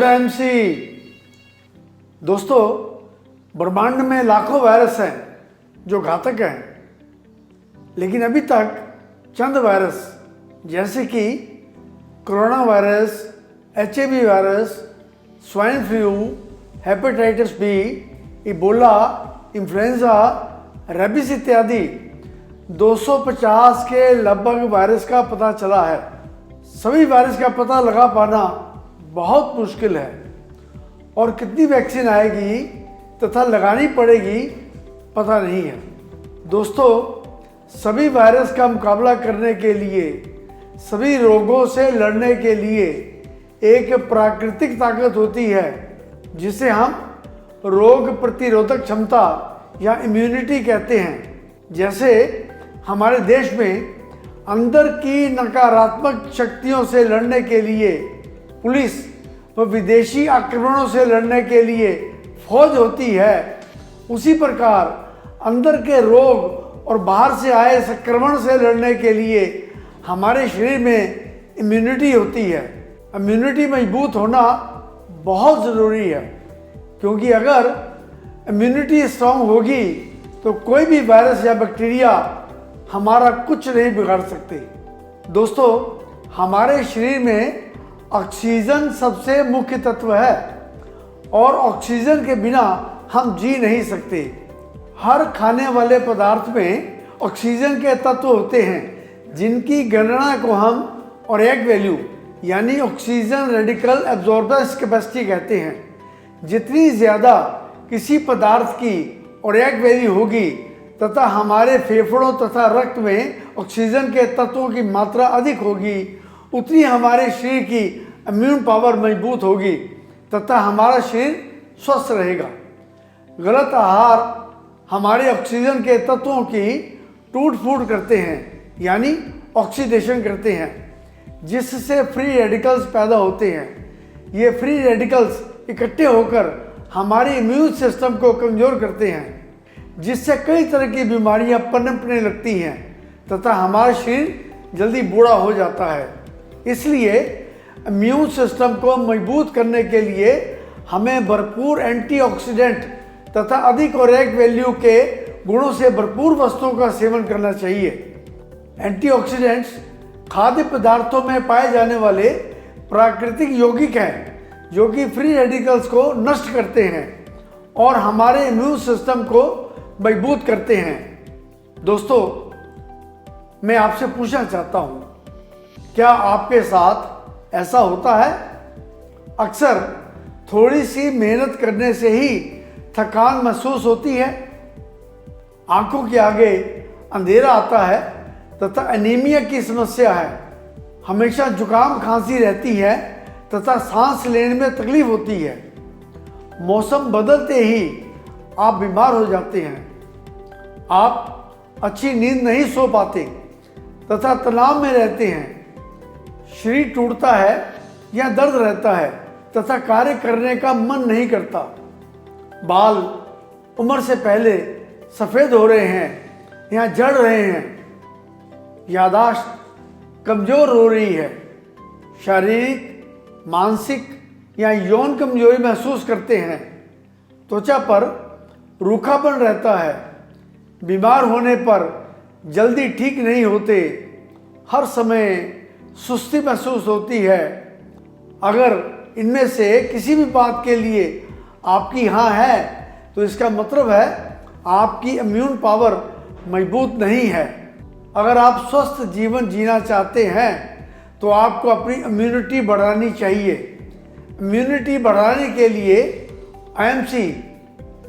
Good MC. दोस्तों, ब्रह्मांड में लाखों वायरस हैं जो घातक हैं, लेकिन अभी तक चंद वायरस जैसे कि corona virus, HIV virus, swine flu, hepatitis B, Ebola, influenza, rabies इत्यादि 250 के लगभग वायरस का पता चला है। सभी वायरस का पता लगा पाना बहुत मुश्किल है और कितनी वैक्सीन आएगी तथा लगानी पड़ेगी पता नहीं है। दोस्तों, सभी वायरस का मुकाबला करने के लिए, सभी रोगों से लड़ने के लिए एक प्राकृतिक ताकत होती है जिसे हम रोग प्रतिरोधक क्षमता या इम्यूनिटी कहते हैं। जैसे हमारे देश में अंदर की नकारात्मक शक्तियों से लड़ने के लिए पुलिस व विदेशी आक्रमणों से लड़ने के लिए फौज होती है, उसी प्रकार अंदर के रोग और बाहर से आए संक्रमण से लड़ने के लिए हमारे शरीर में इम्यूनिटी होती है। इम्यूनिटी मजबूत होना बहुत ज़रूरी है, क्योंकि अगर इम्यूनिटी स्ट्रांग होगी तो कोई भी वायरस या बैक्टीरिया हमारा कुछ नहीं बिगाड़ सकते। दोस्तों, हमारे शरीर में ऑक्सीजन सबसे मुख्य तत्व है और ऑक्सीजन के बिना हम जी नहीं सकते। हर खाने वाले पदार्थ में ऑक्सीजन के तत्व होते हैं जिनकी गणना को हम ऑरेक वैल्यू यानी ऑक्सीजन रेडिकल एब्जॉर्बेंस कैपेसिटी कहते हैं। जितनी ज़्यादा किसी पदार्थ की ऑरेक वैल्यू होगी तथा हमारे फेफड़ों तथा रक्त में ऑक्सीजन के तत्वों की मात्रा अधिक होगी, उतनी हमारे शरीर की इम्यून पावर मजबूत होगी तथा हमारा शरीर स्वस्थ रहेगा। गलत आहार हमारे ऑक्सीजन के तत्वों की टूट फूट करते हैं यानी ऑक्सीडेशन करते हैं, जिससे फ्री रेडिकल्स पैदा होते हैं। ये फ्री रेडिकल्स इकट्ठे होकर हमारे इम्यून सिस्टम को कमज़ोर करते हैं, जिससे कई तरह की बीमारियां पनपने लगती हैं तथा हमारा शरीर जल्दी बूढ़ा हो जाता है। इसलिए इम्यून सिस्टम को मजबूत करने के लिए हमें भरपूर एंटीऑक्सीडेंट तथा अधिक ऑरेक वैल्यू के गुणों से भरपूर वस्तुओं का सेवन करना चाहिए। एंटीऑक्सीडेंट्स खाद्य पदार्थों में पाए जाने वाले प्राकृतिक यौगिक हैं जो कि फ्री रेडिकल्स को नष्ट करते हैं और हमारे इम्यून सिस्टम को मजबूत करते हैं। दोस्तों, मैं आपसे पूछना चाहता हूं, क्या आपके साथ ऐसा होता है? अक्सर थोड़ी सी मेहनत करने से ही थकान महसूस होती है, आंखों के आगे अंधेरा आता है तथा एनीमिया की समस्या है, हमेशा जुकाम खांसी रहती है तथा सांस लेने में तकलीफ होती है, मौसम बदलते ही आप बीमार हो जाते हैं, आप अच्छी नींद नहीं सो पाते तथा तनाव में रहते हैं, शरीर टूटता है या दर्द रहता है तथा कार्य करने का मन नहीं करता, बाल उम्र से पहले सफ़ेद हो रहे हैं या झड़ रहे हैं, याददाश्त कमज़ोर हो रही है, शारीरिक, मानसिक या यौन कमजोरी महसूस करते हैं, त्वचा पर रूखापन रहता है, बीमार होने पर जल्दी ठीक नहीं होते, हर समय सुस्ती महसूस होती है। अगर इनमें से किसी भी बात के लिए आपकी हाँ है तो इसका मतलब है आपकी इम्यून पावर मजबूत नहीं है। अगर आप स्वस्थ जीवन जीना चाहते हैं तो आपको अपनी इम्यूनिटी बढ़ानी चाहिए। इम्यूनिटी बढ़ाने के लिए IMC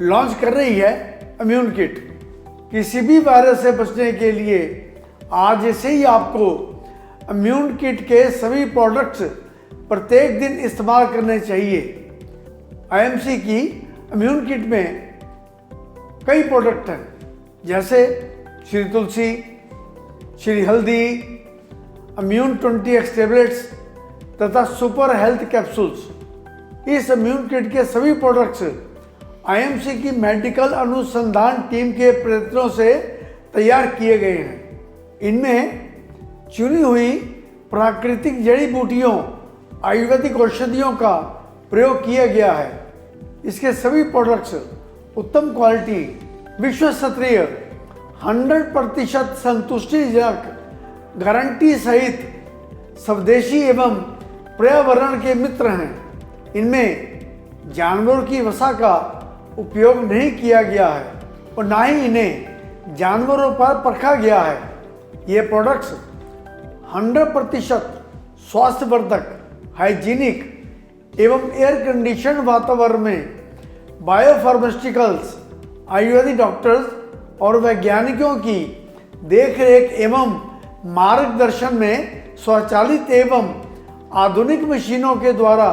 लॉन्च कर रही है इम्यून किट। किसी भी वायरस से बचने के लिए आज से ही आपको इम्यून किट के सभी प्रोडक्ट्स प्रत्येक दिन इस्तेमाल करने चाहिए। IMC की इम्यून किट में कई प्रोडक्ट हैं, जैसे श्री तुलसी, श्री हल्दी, इम्यून 20x टैबलेट्स तथा सुपर हेल्थ कैप्सूल्स। इस इम्यून किट के सभी प्रोडक्ट्स IMC की मेडिकल अनुसंधान टीम के प्रयत्नों से तैयार किए गए हैं। इनमें चुनी हुई प्राकृतिक जड़ी बूटियों, आयुर्वेदिक औषधियों का प्रयोग किया गया है। इसके सभी प्रोडक्ट्स उत्तम क्वालिटी, विश्व स्तरीय, 100% संतुष्टिजनक गारंटी सहित स्वदेशी एवं पर्यावरण के मित्र हैं। इनमें जानवरों की वसा का उपयोग नहीं किया गया है और ना ही इन्हें जानवरों पर परखा गया है। ये प्रोडक्ट्स 100% स्वास्थ्यवर्धक, हाइजीनिक एवं एयर कंडीशन वातावरण में बायोफार्मास्यूटिकल्स, आयुर्वेदिक डॉक्टर्स और वैज्ञानिकों की देखरेख एवं मार्गदर्शन में स्वचालित एवं आधुनिक मशीनों के द्वारा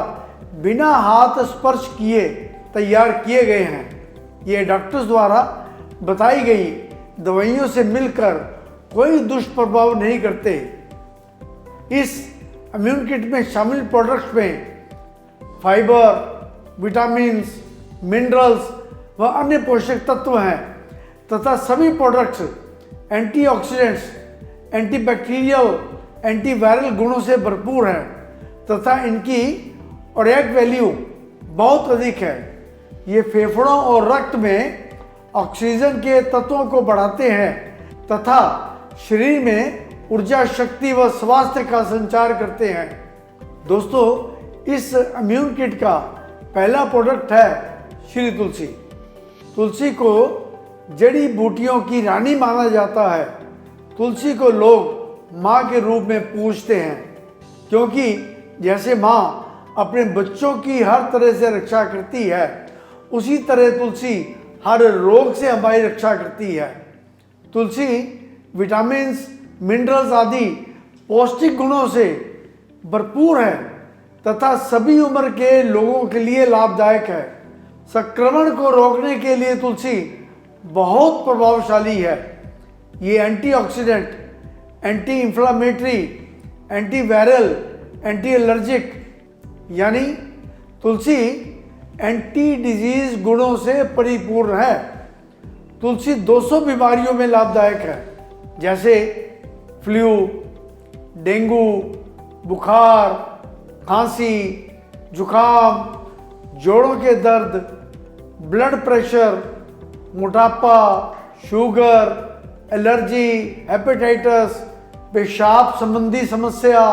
बिना हाथ स्पर्श किए तैयार किए गए हैं। ये डॉक्टर्स द्वारा बताई गई दवाइयों से मिलकर कोई दुष्प्रभाव नहीं करते। इस इम्यून किट में शामिल प्रोडक्ट्स में फाइबर, विटामिन्स, मिनरल्स व अन्य पोषक तत्व हैं तथा सभी प्रोडक्ट्स एंटीऑक्सीडेंट्स, एंटीबैक्टीरियल, एंटीवायरल गुणों से भरपूर हैं तथा इनकी ओरेक वैल्यू बहुत अधिक है। ये फेफड़ों और रक्त में ऑक्सीजन के तत्वों को बढ़ाते हैं तथा शरीर में ऊर्जा, शक्ति व स्वास्थ्य का संचार करते हैं। दोस्तों, इस इम्यून किट का पहला प्रोडक्ट है श्री तुलसी। तुलसी को जड़ी बूटियों की रानी माना जाता है। तुलसी को लोग माँ के रूप में पूजते हैं क्योंकि जैसे माँ अपने बच्चों की हर तरह से रक्षा करती है, उसी तरह तुलसी हर रोग से हमारी रक्षा करती है। तुलसी विटामिन्स, मिनरल्स आदि पौष्टिक गुणों से भरपूर है तथा सभी उम्र के लोगों के लिए लाभदायक है। संक्रमण को रोकने के लिए तुलसी बहुत प्रभावशाली है। ये antioxidant, anti inflammatory, antiviral, anti allergic यानी तुलसी एंटी डिजीज गुणों से परिपूर्ण है। तुलसी 200 बीमारियों में लाभदायक है जैसे फ्लू, डेंगू, बुखार, खांसी, जुकाम, जोड़ों के दर्द, ब्लड प्रेशर, मोटापा, शुगर, एलर्जी, हेपेटाइटिस, पेशाब संबंधी समस्या,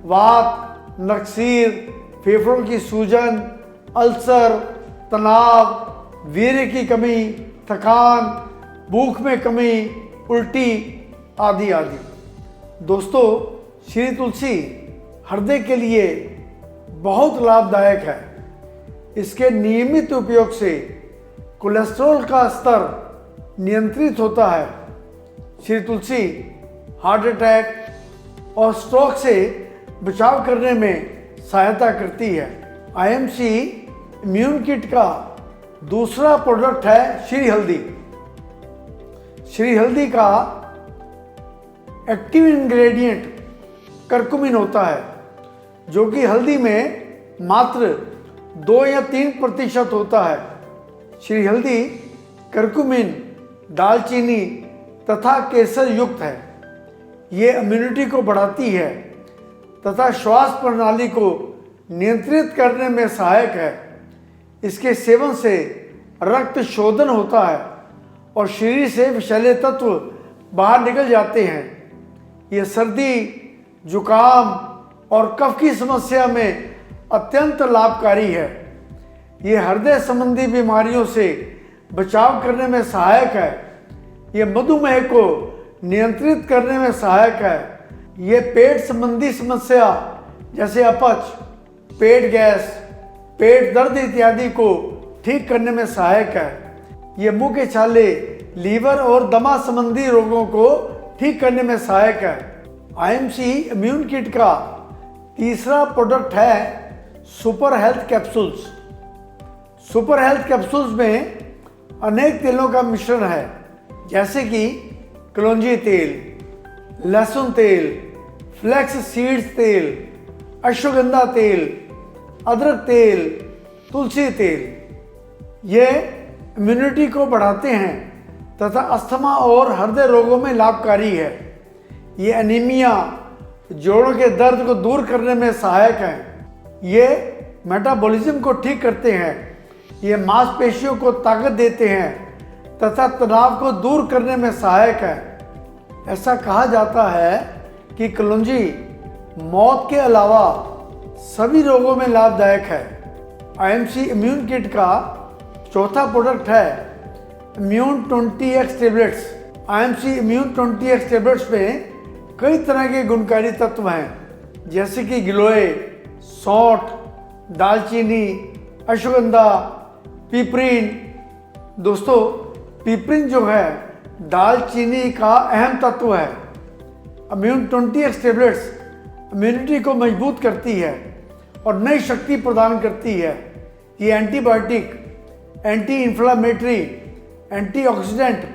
वात, नक्सीर, फेफड़ों की सूजन, अल्सर, तनाव, वीर्य की कमी, थकान, भूख में कमी, उल्टी आदि आदि। दोस्तों, श्री तुलसी हृदय के लिए बहुत लाभदायक है। इसके नियमित उपयोग से कोलेस्ट्रॉल का स्तर नियंत्रित होता है। श्री तुलसी हार्ट अटैक और स्ट्रोक से बचाव करने में सहायता करती है। आईएमसी इम्यून किट का दूसरा प्रोडक्ट है श्री हल्दी। श्री हल्दी का एक्टिव इंग्रेडिएंट करकुमिन होता है जो कि हल्दी में मात्र 2 या 3% होता है। श्री हल्दी करकुमिन, दालचीनी तथा केसर युक्त है। ये इम्यूनिटी को बढ़ाती है तथा श्वास प्रणाली को नियंत्रित करने में सहायक है। इसके सेवन से रक्त शोधन होता है और शरीर से विषैले तत्व बाहर निकल जाते हैं। यह सर्दी, जुकाम और कफ की समस्या में अत्यंत लाभकारी है। यह हृदय संबंधी बीमारियों से बचाव करने में सहायक है। यह मधुमेह को नियंत्रित करने में सहायक है। यह पेट संबंधी समस्या जैसे अपच, पेट गैस, पेट दर्द इत्यादि को ठीक करने में सहायक है। यह मुंह के छाले, लीवर और दमा संबंधी रोगों को ठीक करने में सहायक है। आईएमसी इम्यून किट का तीसरा प्रोडक्ट है super health capsules. Super health capsules में अनेक तेलों का मिश्रण है जैसे कि कलौंजी तेल, लहसुन तेल, फ्लैक्स सीड्स तेल, अश्वगंधा तेल, अदरक तेल, तुलसी तेल। ये इम्यूनिटी को बढ़ाते हैं तथा अस्थमा और हृदय रोगों में लाभकारी है। ये एनीमिया, जोड़ों के दर्द को दूर करने में सहायक है। ये मेटाबॉलिज्म को ठीक करते हैं। ये मांसपेशियों को ताकत देते हैं तथा तनाव को दूर करने में सहायक है। ऐसा कहा जाता है कि कलौंजी मौत के अलावा सभी रोगों में लाभदायक है। आईएमसी इम्यून किट का चौथा प्रोडक्ट है immune 20x tablets. IMC immune 20x tablets में कई तरह के गुणकारी तत्व हैं, जैसे कि गिलोय, सौंठ, दालचीनी, अश्वगंधा, पिपरीन। दोस्तों, पिपरीन जो है दालचीनी का अहम तत्व है। इम्यून 20x टेबलेट्स इम्यूनिटी को मजबूत करती है और नई शक्ति प्रदान करती है। ये एंटीबायोटिक, एंटी इन्फ्लामेटरी, एंटीऑक्सीडेंट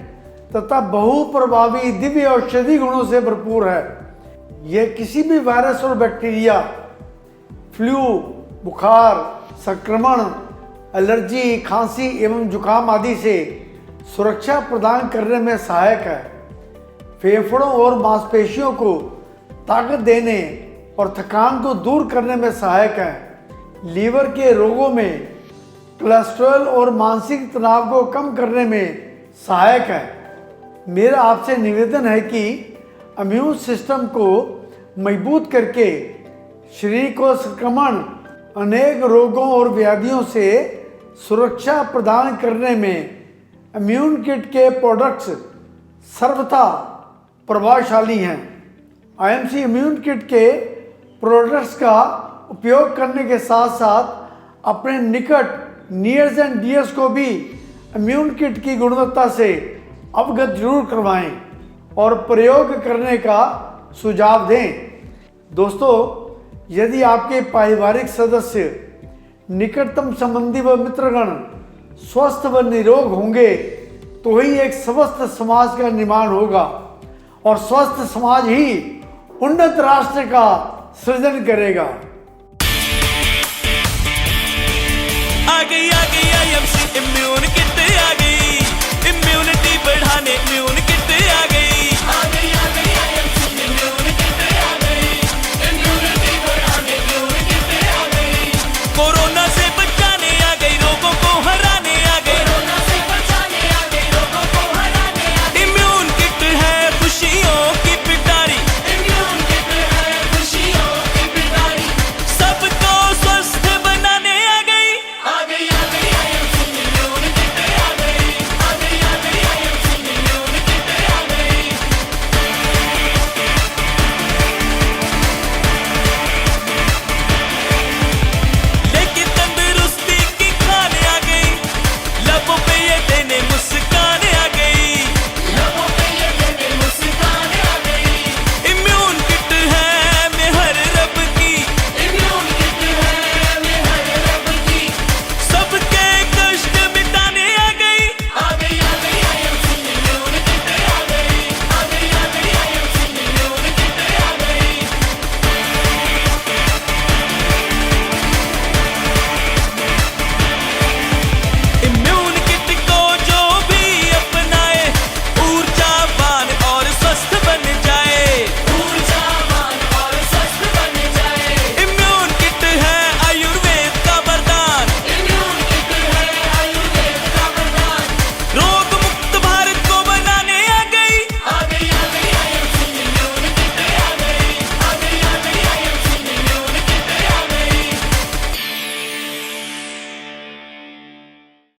तथा बहुप्रभावी दिव्य औषधि गुणों से भरपूर है। यह किसी भी वायरस और बैक्टीरिया, फ्लू, बुखार, संक्रमण, एलर्जी, खांसी एवं जुकाम आदि से सुरक्षा प्रदान करने में सहायक है। फेफड़ों और मांसपेशियों को ताकत देने और थकान को दूर करने में सहायक है। लीवर के रोगों में कोलेस्ट्रॉल और मानसिक तनाव को कम करने में सहायक है। मेरा आपसे निवेदन है कि इम्यून सिस्टम को मजबूत करके शरीर को संक्रमण, अनेक रोगों और व्याधियों से सुरक्षा प्रदान करने में इम्यून किट के प्रोडक्ट्स सर्वथा प्रभावशाली हैं। आईएमसी इम्यून किट के प्रोडक्ट्स का उपयोग करने के साथ साथ अपने निकट नियर्स एंड डियर्स को भी इम्यून किट की गुणवत्ता से अवगत जरूर करवाएं और प्रयोग करने का सुझाव दें। दोस्तों, यदि आपके पारिवारिक सदस्य, निकटतम संबंधी व मित्रगण स्वस्थ व निरोग होंगे तो ही एक स्वस्थ समाज का निर्माण होगा और स्वस्थ समाज ही उन्नत राष्ट्र का सृजन करेगा। आगे आगे IMC इम्यून